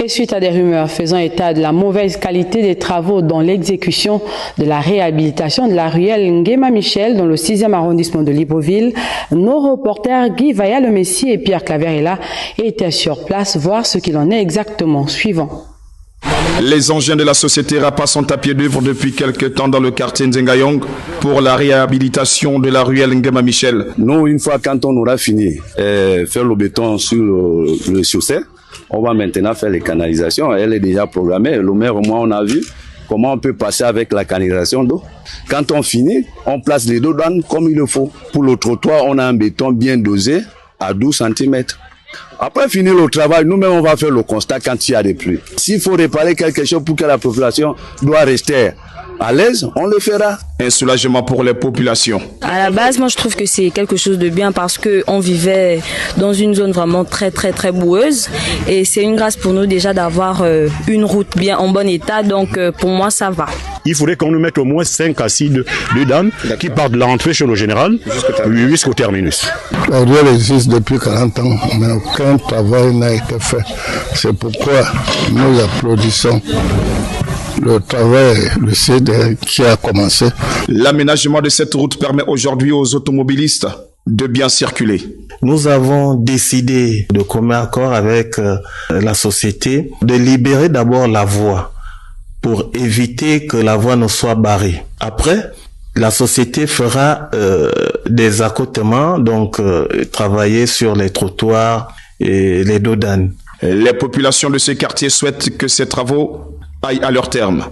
Et suite à des rumeurs faisant état de la mauvaise qualité des travaux dans l'exécution de la réhabilitation de la ruelle Nguema Michel dans le 6e arrondissement de Libreville, nos reporters Guy Vaillat-Le-Messie et Pierre Claverella étaient sur place voir ce qu'il en est exactement. Suivant. Les engins de la société Rapa sont à pied d'œuvre depuis quelques temps dans le quartier Nzengayong pour la réhabilitation de la ruelle Nguema Michel. Nous, une fois quand on aura fini faire le béton sur le chaussée, on va maintenant faire les canalisations. Elle est déjà programmée. Le maire, moi, on a vu comment on peut passer avec la canalisation d'eau. Quand on finit, on place les dos douanes comme il le faut. Pour le trottoir, on a un béton bien dosé à 12 cm. Après finir le travail, nous-mêmes, on va faire le constat quand il y a des pluies. S'il faut réparer quelque chose pour que la population doit rester à l'aise, on le fera. Un soulagement pour les populations. À la base, moi je trouve que c'est quelque chose de bien parce qu'on vivait dans une zone vraiment très boueuse et c'est une grâce pour nous déjà d'avoir une route bien en bon état, donc pour moi ça va. Il faudrait qu'on nous mette au moins 5 à 6 de dames qui partent de l'entrée chez le général jusqu'au terminus. La ruelle existe depuis 40 ans, mais aucun travail n'a été fait. C'est pourquoi nous applaudissons le travail, le CDR qui a commencé. L'aménagement de cette route permet aujourd'hui aux automobilistes de bien circuler. Nous avons décidé de commun accord avec la société de libérer d'abord la voie pour éviter que la voie ne soit barrée. Après, la société fera des accotements, donc travailler sur les trottoirs et les dos d'âne. Les populations de ces quartiers souhaitent que ces travaux aillent à leur terme.